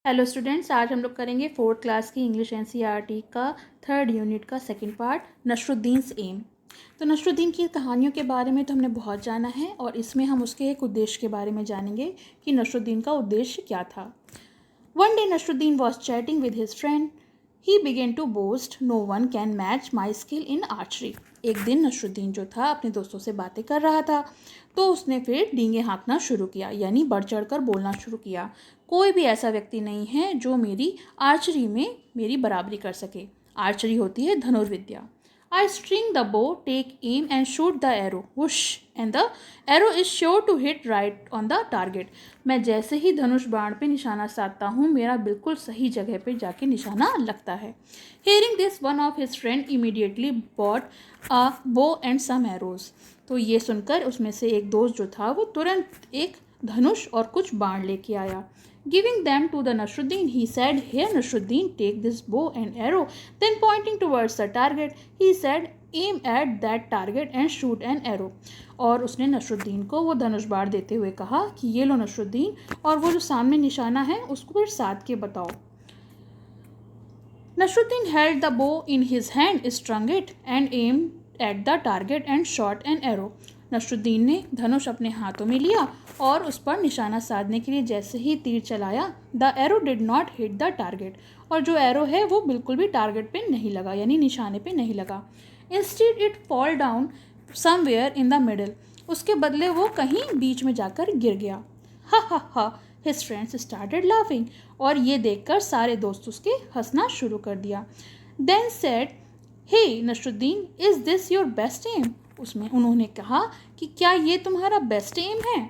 Hello students, आज हम लोग करेंगे फोर्थ क्लास की इंग्लिश एनसीईआरटी का थर्ड यूनिट का सेकंड पार्ट नसरुद्दीन्स एम। तो नसरुद्दीन की कहानियों के बारे में तो हमने बहुत जाना है और इसमें हम उसके एक उद्देश्य के बारे में जानेंगे कि नसरुद्दीन का उद्देश्य क्या था। One day Nasruddin was chatting with his friend. He began to boast, no one can match my skill in archery. एक दिन नसरुद्दीन जो था अपने दोस्तों से बातें कर रहा था तो उसने फिर डींगे हाँकना शुरू किया, यानी बढ़ चढ़ कर बोलना शुरू किया। कोई भी ऐसा व्यक्ति नहीं है जो मेरी आर्चरी में मेरी बराबरी कर सके। आर्चरी होती है धनुर्विद्या। I string the bow, take aim and shoot the arrow. Whoosh! And the arrow is sure to hit right on the target. मैं जैसे ही धनुष बाण पे निशाना साधता हूँ मेरा बिल्कुल सही जगह पे जाके निशाना लगता है। Hearing this, one of his friend immediately bought a bow and some arrows. तो ये सुनकर उसमें से एक दोस्त जो था वो तुरंत एक धनुष और कुछ बाण लेके आया। Giving them to the Nasruddin, he said, "Here, Nasruddin, take this bow and arrow." Then pointing towards the target, he said, "Aim at that target and shoot an arrow." और उसने नसरुद्दीन को वो धनुष बाण देते हुए कहा कि ये लो नसरुद्दीन, और वो जो सामने निशाना है उसको फिर साध के बताओ। Nasruddin held the bow in his hand, strung it, and aimed at the target and shot an arrow. Nasruddin ने धनुष अपने हाथों में लिया और उस पर निशाना साधने के लिए जैसे ही तीर चलाया, the arrow did not hit the target, और जो एरो है वो बिल्कुल भी टारगेट पे नहीं लगा, यानी निशाने पे नहीं लगा। Instead it fall down somewhere in the middle, उसके बदले वो कहीं बीच में जाकर गिर गया। हा हा हा, हिज फ्रेंड्स स्टार्टेड लाफिंग, और ये देखकर सारे दोस्त उसके हंसना शुरू कर दिया। Then said, hey Nasruddin, is this your best aim? उसमें उन्होंने कहा कि क्या ये तुम्हारा बेस्ट एम है?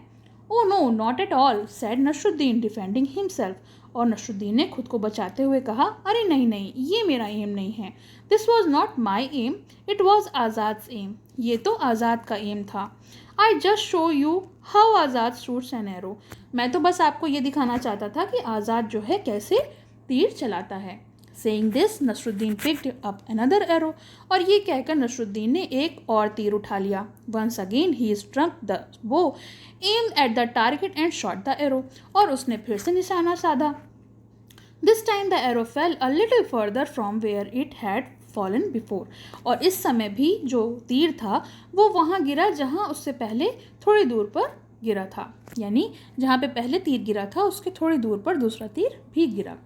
Oh no, not at all, said Nasruddin defending himself, और नसरुद्दीन ने खुद को बचाते हुए कहा, अरे नहीं नहीं, ये मेरा एम नहीं है। This was not my aim, it was Azad's aim, ये तो आज़ाद का एम था। I just show you how Azad shoots an arrow, मैं तो बस आपको ये दिखाना चाहता था कि आज़ाद जो है कैसे तीर चलाता है। Saying this, Nasruddin picked up another arrow, और ये कहकर नसरुद्दीन ने एक और तीर उठा लिया। Once again he struck the bow, aimed at the target and shot the arrow, और उसने फिर से निशाना साधा। This time the arrow fell a little further from where it had fallen before, और इस समय भी जो तीर था वो वहाँ गिरा जहाँ उससे पहले थोड़ी दूर पर गिरा था, यानी जहाँ पे पहले तीर गिरा था उसके थोड़ी दूर पर दूसरा तीर भी गिरा।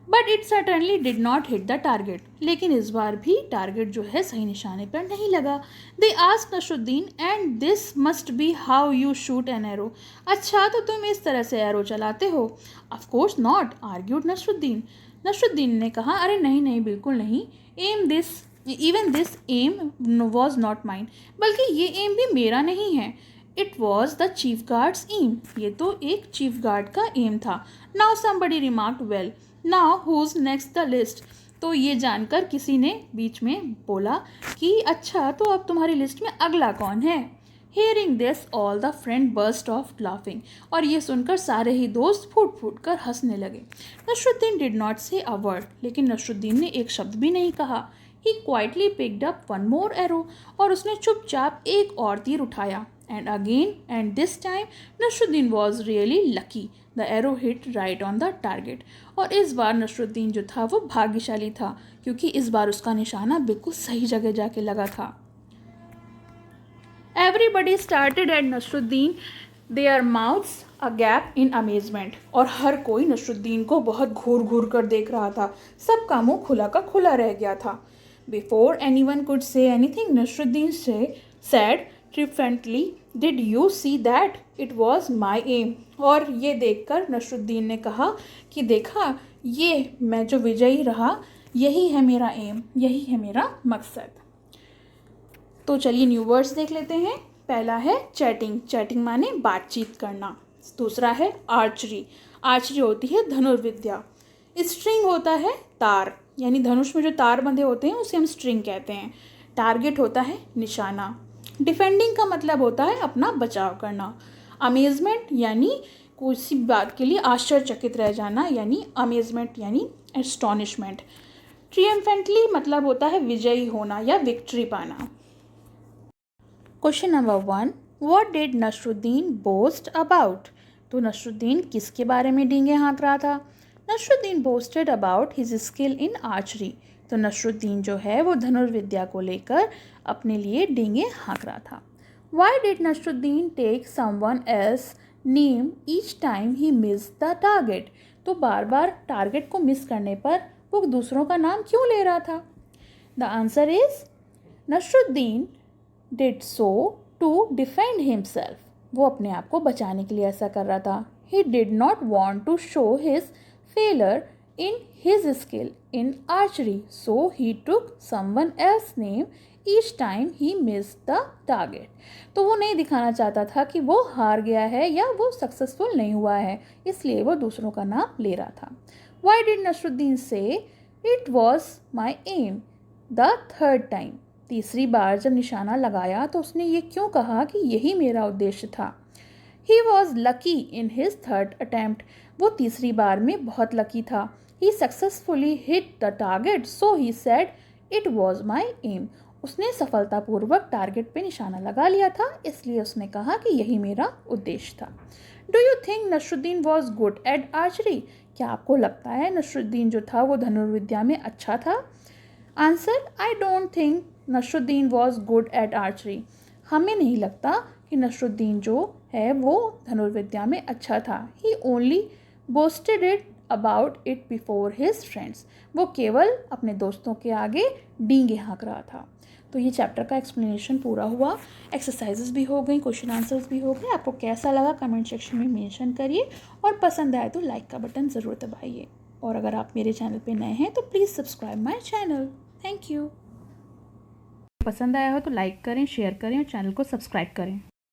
But it certainly did not hit the target, लेकिन इस बार भी टारगेट जो है सही निशाने पर नहीं लगा। They asked Nasruddin, and this must be how you shoot an arrow, अच्छा तो तुम इस तरह से एरो चलाते हो? Of course not, argued Nasruddin, Nasruddin ने कहा, अरे नहीं नहीं, बिल्कुल नहीं। Even this aim was not mine, बल्कि ये एम भी मेरा नहीं है। It was the chief guard's aim, ये तो एक चीफ गार्ड का एम था। Now somebody remarked, well now whose next the list, तो ये जानकर किसी ने बीच में बोला कि अच्छा तो अब तुम्हारी लिस्ट में अगला कौन है। Hearing this, all the friend burst off laughing, और ये सुनकर सारे ही दोस्त फूट फूट कर हंसने लगे। Nasruddin did not say a word, लेकिन नसरुद्दीन ने एक शब्द भी नहीं कहा। He quietly picked up one more arrow, और उसने चुपचाप एक और तीर उठाया। And again, and this time, Nasruddin was really lucky. The arrow hit right on the target. और इस बार नसरुद्दीन जो था वो भाग्यशाली था, क्योंकि इस बार उसका निशाना बिल्कुल सही जगह जाके लगा था। Everybody started at Nasruddin, their mouths agape in amazement, और हर कोई नसरुद्दीन को बहुत घूर घूर कर देख रहा था, सबका मुंह खुला का खुला रह गया था। Before anyone could say anything, Nasruddin said triumphantly, "Did you see that? It was my aim." और ये देखकर नसरुद्दीन ने कहा कि देखा, ये मैं जो विजयी रहा यही है मेरा एम, यही है मेरा मकसद। तो चलिए न्यू वर्ड्स देख लेते हैं। पहला है चैटिंग, चैटिंग माने बातचीत करना। दूसरा है आर्चरी, आर्चरी होती है धनुर्विद्या। स्ट्रिंग होता है तार, यानी धनुष में जो तार बंधे होते हैं उसे हम स्ट्रिंग कहते हैं। टारगेट होता है निशाना। डिफेंडिंग का मतलब होता है अपना बचाव करना। अमेजमेंट यानी किसी बात के लिए आश्चर्यचकित रह जाना, यानी अमेजमेंट यानी एस्टॉनिशमेंट। ट्रियम्फेंटली मतलब होता है विजयी होना या विक्ट्री पाना। Question number 1, what did Nasruddin boast about? तो नसरुद्दीन किसके बारे में डींगे हाँक रहा था? Nasruddin boasted about his skill in archery. तो नसरुद्दीन जो है वो धनुर्विद्या को लेकर अपने लिए डींगे हाँक रहा था। Why did Nasruddin take someone else name each time he miss the target? तो बार बार टारगेट को मिस करने पर वो दूसरों का नाम क्यों ले रहा था? The answer is Nasruddin did so to defend himself. वो अपने आप को बचाने के लिए ऐसा कर रहा था। He did not want to show his failure in his skill in archery, so he took someone else name each time he miss the target. तो वो नहीं दिखाना चाहता था कि वो हार गया है या वो सक्सेसफुल नहीं हुआ है, इसलिए वो दूसरों का नाम ले रहा था। वाई डिड नसरुद्दीन से it was my am the third time? तीसरी बार जब निशाना लगाया तो उसने ये क्यों कहा कि यही मेरा उद्देश्य था? He was lucky in his third attempt. वो तीसरी बार में बहुत लकी था। He successfully hit the target, so he said it was my aim. उसने सफलतापूर्वक टारगेट पे निशाना लगा लिया था, इसलिए उसने कहा कि यही मेरा उद्देश्य था। Do you think Nasruddin was good at archery? क्या आपको लगता है नसरुद्दीन जो था वो धनुर्विद्या में अच्छा था? Answer, I don't think Nasruddin was good at archery. हमें नहीं लगता कि नसरुद्दीन जो है वो धनुर्विद्या में अच्छा था। He only boasted it about it before his friends. वो केवल अपने दोस्तों के आगे डींगे हाँक रहा था। तो ये चैप्टर का एक्सप्लेनेशन पूरा हुआ, एक्सरसाइजेस भी हो गई, क्वेश्चन आंसर्स भी हो गए। आपको कैसा लगा कमेंट सेक्शन में मेंशन करिए और पसंद आए तो लाइक का बटन ज़रूर दबाइए। और अगर आप मेरे चैनल पे नए हैं तो please subscribe my channel. Thank you. पसंद आया हो तो लाइक करें, शेयर करें और चैनल को सब्सक्राइब करें।